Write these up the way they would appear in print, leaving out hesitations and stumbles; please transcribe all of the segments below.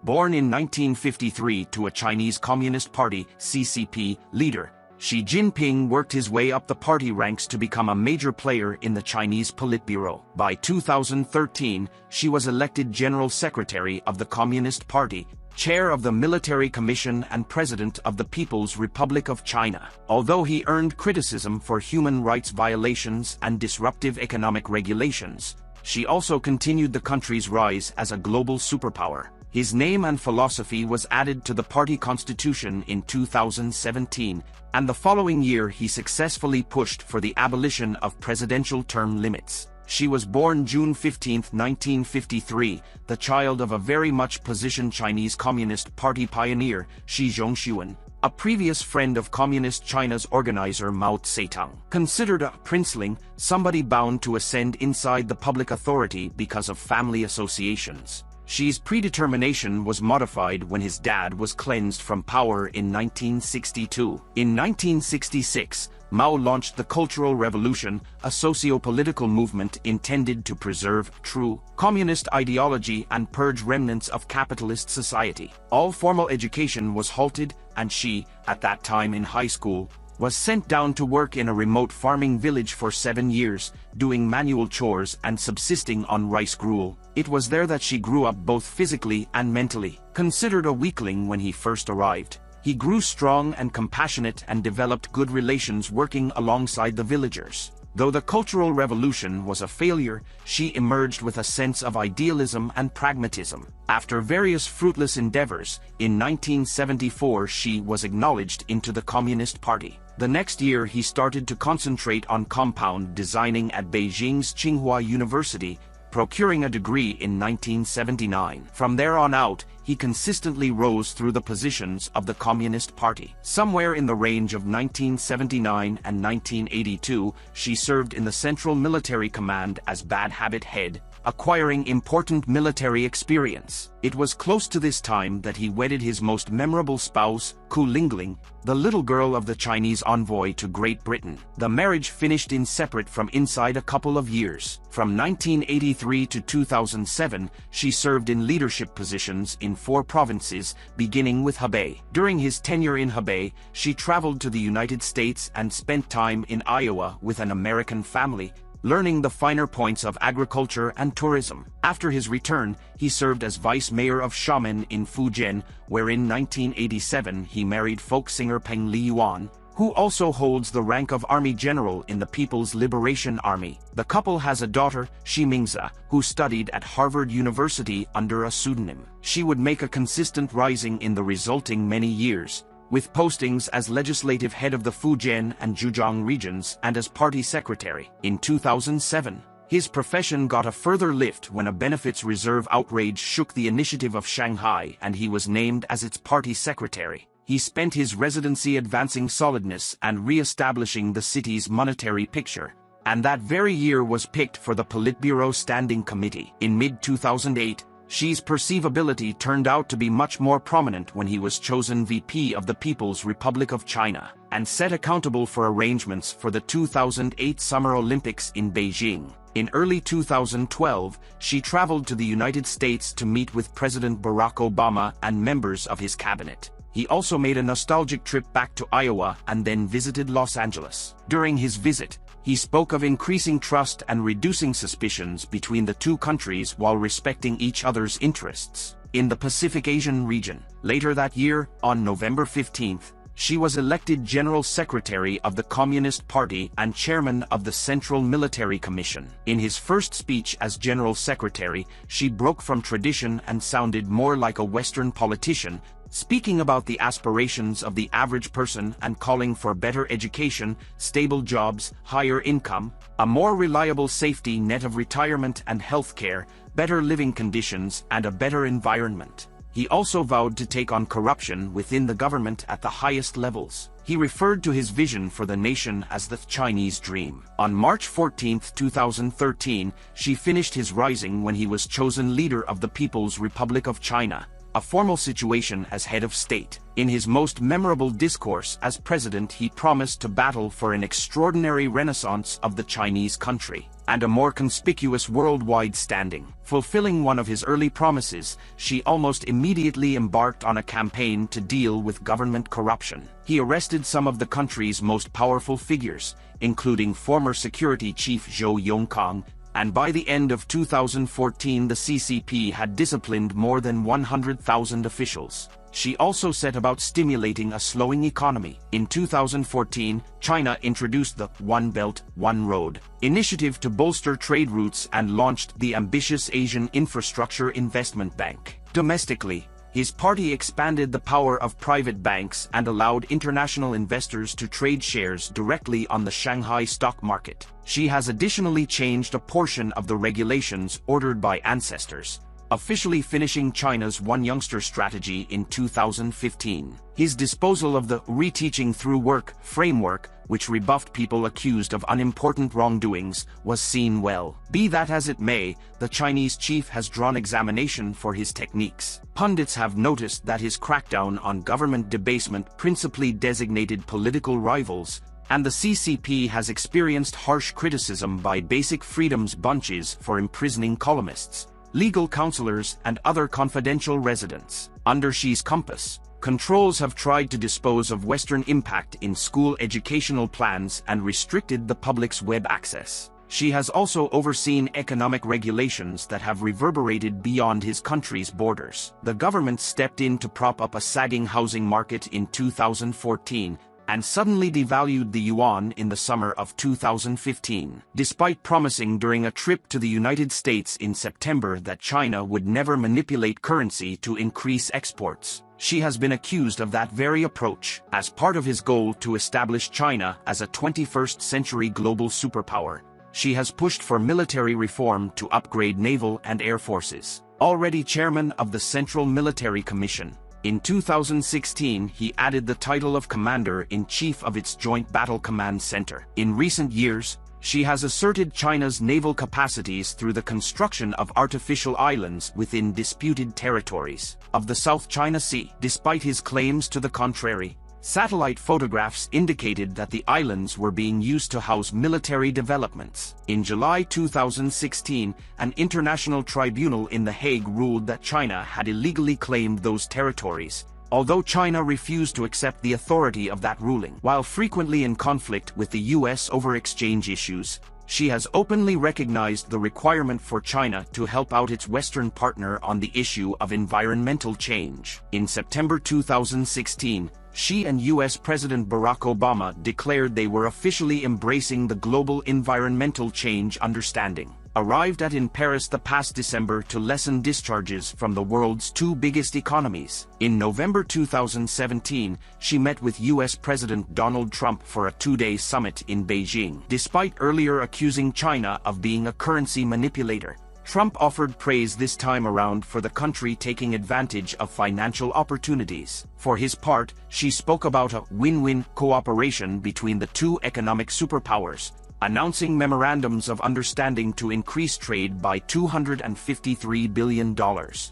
Born in 1953 to a Chinese Communist Party (CCP) leader, Xi Jingping worked his way up the party ranks to become a major player in the Chinese Politburo. By 2013, she was elected General Secretary of the Communist Party, Chair of the Military Commission and President of the People's Republic of China. Although he earned criticism for human rights violations and disruptive economic regulations, Xi also continued the country's rise as a global superpower. His name and philosophy was added to the party constitution in 2017, and the following year he successfully pushed for the abolition of presidential term limits. She was born June 15, 1953, the child of a very much positioned Chinese Communist Party pioneer, Xi Jingping, a previous friend of Communist China's organizer Mao Zedong. Considered a princeling, somebody bound to ascend inside the public authority because of family associations, Xi's predetermination was modified when his dad was cleansed from power in 1962. In 1966, Mao launched the Cultural Revolution, a socio-political movement intended to preserve true communist ideology and purge remnants of capitalist society. All formal education was halted, and Xi, at that time in high school, was sent down to work in a remote farming village for 7 years, doing manual chores and subsisting on rice gruel. It was there that Xi grew up both physically and mentally. Considered a weakling when he first arrived, he grew strong and compassionate and developed good relations working alongside the villagers. Though the Cultural Revolution was a failure, Xi emerged with a sense of idealism and pragmatism. After various fruitless endeavors, in 1974 Xi was acknowledged into the Communist Party. The next year he started to concentrate on compound designing at Beijing's Tsinghua University, procuring a degree in 1979. From there on out, he consistently rose through the positions of the Communist Party. Somewhere in the range of 1979 and 1982, Xi served in the Central Military Command as Bad Habit Head, acquiring important military experience. It was close to this time that he wedded his most memorable spouse, Ku Lingling, the little girl of the Chinese envoy to Great Britain. The marriage finished in separate from inside a couple of years. From 1983 to 2007, she served in leadership positions in 4 provinces, beginning with Hebei. During his tenure in Hebei, she traveled to the United States and spent time in Iowa with an American family, learning the finer points of agriculture and tourism. After his return, he served as vice mayor of Xiamen in Fujian, where in 1987 he married folk singer Peng Liyuan, who also holds the rank of Army General in the People's Liberation Army. The couple has a daughter, Xi Mingzi, who studied at Harvard University under a pseudonym. She would make a consistent rising in the resulting many years, with postings as legislative head of the Fujian and Zhejiang regions and as party secretary. In 2007, his profession got a further lift when a benefits reserve outrage shook the initiative of Shanghai and he was named as its party secretary. He spent his residency advancing solidness and re-establishing the city's monetary picture, and that very year was picked for the Politburo Standing Committee. In mid-2008, Xi's perceivability turned out to be much more prominent when he was chosen VP of the People's Republic of China, and set accountable for arrangements for the 2008 Summer Olympics in Beijing. In early 2012, Xi traveled to the United States to meet with President Barack Obama and members of his cabinet. He also made a nostalgic trip back to Iowa and then visited Los Angeles. During his visit, he spoke of increasing trust and reducing suspicions between the two countries while respecting each other's interests. In the Pacific Asian region, later that year, on November 15, Xi was elected General Secretary of the Communist Party and Chairman of the Central Military Commission. In his first speech as General Secretary, Xi broke from tradition and sounded more like a Western politician, speaking about the aspirations of the average person and calling for better education, stable jobs, higher income, a more reliable safety net of retirement and health care, better living conditions, and a better environment. He also vowed to take on corruption within the government at the highest levels. He referred to his vision for the nation as the Chinese dream. On March 14, 2013, Xi finished his rising when he was chosen leader of the People's Republic of China, a formal situation as head of state. In his most memorable discourse as president, he promised to battle for an extraordinary renaissance of the Chinese country and a more conspicuous worldwide standing. Fulfilling one of his early promises, Xi almost immediately embarked on a campaign to deal with government corruption. He arrested some of the country's most powerful figures, including former security chief Zhou Yongkang, and by the end of 2014 the CCP had disciplined more than 100,000 officials. She also set about stimulating a slowing economy. In 2014, China introduced the One Belt, One Road initiative to bolster trade routes and launched the ambitious Asian Infrastructure Investment Bank. Domestically, his party expanded the power of private banks and allowed international investors to trade shares directly on the Shanghai stock market. She has additionally changed a portion of the regulations ordered by ancestors, officially finishing China's One Youngster strategy in 2015. His disposal of the reteaching through work framework, which rebuffed people accused of unimportant wrongdoings, was seen well. Be that as it may, the Chinese chief has drawn examination for his techniques. Pundits have noticed that his crackdown on government debasement principally designated political rivals, and the CCP has experienced harsh criticism by Basic Freedoms bunches for imprisoning columnists, legal counselors, and other confidential residents. Under Xi's compass, controls have tried to dispose of Western impact in school educational plans and restricted the public's web access. Xi has also overseen economic regulations that have reverberated beyond his country's borders. The government stepped in to prop up a sagging housing market in 2014, and suddenly devalued the yuan in the summer of 2015. Despite promising during a trip to the United States in September that China would never manipulate currency to increase exports, Xi has been accused of that very approach. As part of his goal to establish China as a 21st-century global superpower, Xi has pushed for military reform to upgrade naval and air forces. Already chairman of the Central Military Commission, in 2016 he added the title of Commander-in-Chief of its Joint Battle Command Center. In recent years, Xi has asserted China's naval capacities through the construction of artificial islands within disputed territories of the South China Sea. Despite his claims to the contrary, satellite photographs indicated that the islands were being used to house military developments. In July 2016, an international tribunal in The Hague ruled that China had illegally claimed those territories, although China refused to accept the authority of that ruling. While frequently in conflict with the US over exchange issues, Xi has openly recognized the requirement for China to help out its Western partner on the issue of environmental change. In September 2016, Xi and US President Barack Obama declared they were officially embracing the global environmental change understanding, arrived at in Paris the past December to lessen discharges from the world's two biggest economies. In November 2017, Xi met with US President Donald Trump for a two-day summit in Beijing. Despite earlier accusing China of being a currency manipulator, Trump offered praise this time around for the country taking advantage of financial opportunities. For his part, Xi spoke about a win-win cooperation between the two economic superpowers, announcing memorandums of understanding to increase trade by $253 billion.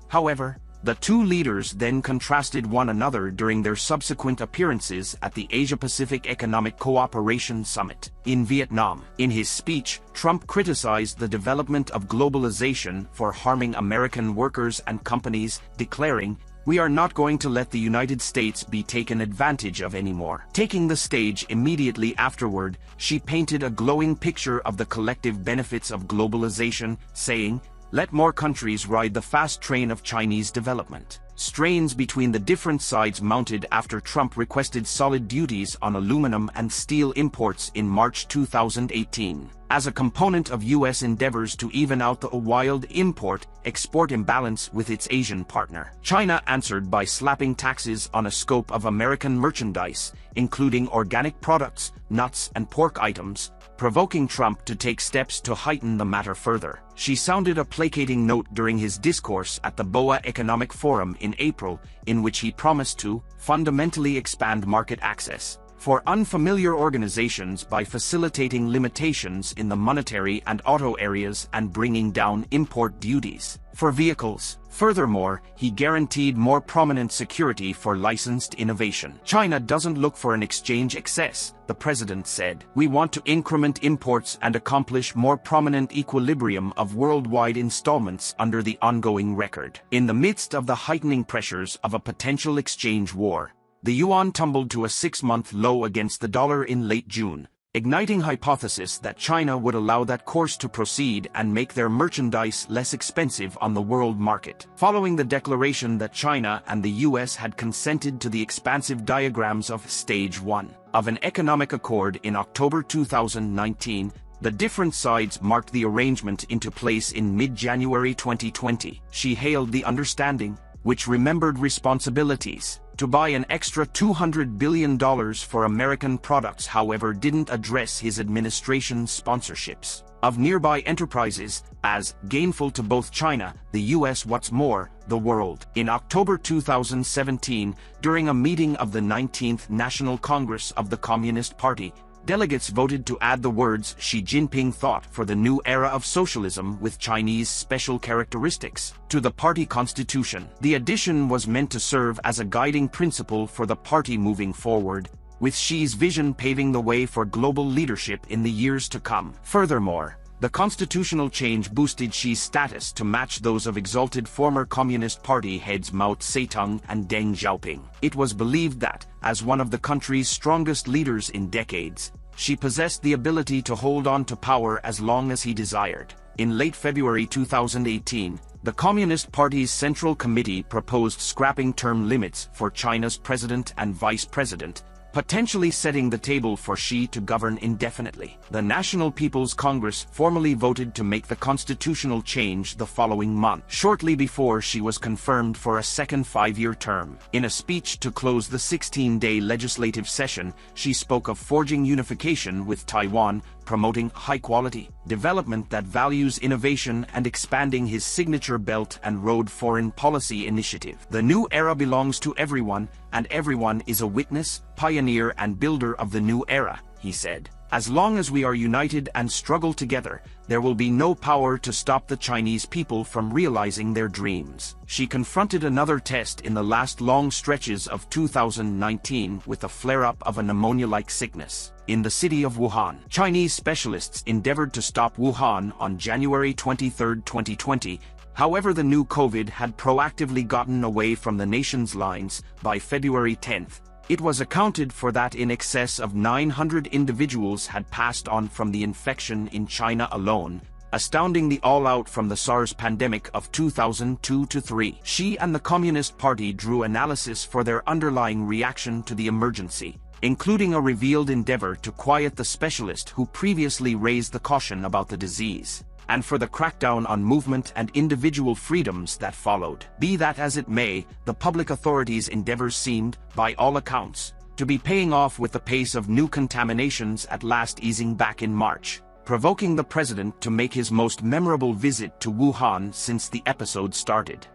However, the two leaders then contrasted one another during their subsequent appearances at the Asia-Pacific Economic Cooperation Summit in Vietnam. In his speech, Trump criticized the development of globalization for harming American workers and companies, declaring, "We are not going to let the United States be taken advantage of anymore." Taking the stage immediately afterward, she painted a glowing picture of the collective benefits of globalization, saying, "Let more countries ride the fast train of Chinese development." Strains between the different sides mounted after Trump requested solid duties on aluminum and steel imports in March 2018. As a component of U.S. endeavors to even out the wild import-export imbalance with its Asian partner, China answered by slapping taxes on a scope of American merchandise, including organic products, nuts, and pork items, provoking Trump to take steps to heighten the matter further. She sounded a placating note during his discourse at the BOA Economic Forum in April, in which he promised to fundamentally expand market access, for unfamiliar organizations by facilitating limitations in the monetary and auto areas and bringing down import duties for vehicles. Furthermore, he guaranteed more prominent security for licensed innovation. China doesn't look for an exchange excess, the president said. We want to increment imports and accomplish more prominent equilibrium of worldwide installments under the ongoing record. In the midst of the heightening pressures of a potential exchange war, the yuan tumbled to a 6-month low against the dollar in late June, igniting hypothesis that China would allow that course to proceed and make their merchandise less expensive on the world market. Following the declaration that China and the US had consented to the expansive diagrams of Stage 1 of an economic accord in October 2019, the different sides marked the arrangement into place in mid-January 2020. Xi hailed the understanding, which remembered responsibilities to buy an extra $200 billion for American products, however didn't address his administration's sponsorships of nearby enterprises as gainful to both China, the US, what's more, the world. In October 2017, during a meeting of the 19th National Congress of the Communist Party, delegates voted to add the words Xi Jinping thought for the new era of socialism with Chinese special characteristics to the party constitution. The addition was meant to serve as a guiding principle for the party moving forward, with Xi's vision paving the way for global leadership in the years to come. Furthermore, the constitutional change boosted Xi's status to match those of exalted former Communist Party heads Mao Zedong and Deng Xiaoping. It was believed that, as one of the country's strongest leaders in decades, Xi possessed the ability to hold on to power as long as he desired. In late February 2018, the Communist Party's Central Committee proposed scrapping term limits for China's president and vice president, potentially setting the table for Xi to govern indefinitely. The National People's Congress formally voted to make the constitutional change the following month, shortly before Xi was confirmed for a second 5-year term. In a speech to close the 16-day legislative session, Xi spoke of forging unification with Taiwan, promoting high-quality development that values innovation and expanding his signature Belt and Road foreign policy initiative. The new era belongs to everyone, and everyone is a witness, pioneer and builder of the new era, he said. As long as we are united and struggle together, there will be no power to stop the Chinese people from realizing their dreams. Xi confronted another test in the last long stretches of 2019 with a flare-up of a pneumonia-like sickness in the city of Wuhan. Chinese specialists endeavored to stop Wuhan on January 23, 2020. However, the new COVID had proactively gotten away from the nation's lines by February 10. It was accounted for that in excess of 900 individuals had passed on from the infection in China alone, astounding the all-out from the SARS pandemic of 2002-3. Xi and the Communist Party drew analysis for their underlying reaction to the emergency, including a revealed endeavor to quiet the specialist who previously raised the caution about the disease, and for the crackdown on movement and individual freedoms that followed. Be that as it may, the public authorities' endeavors seemed, by all accounts, to be paying off, with the pace of new contaminations at last easing back in March, provoking the president to make his most memorable visit to Wuhan since the episode started.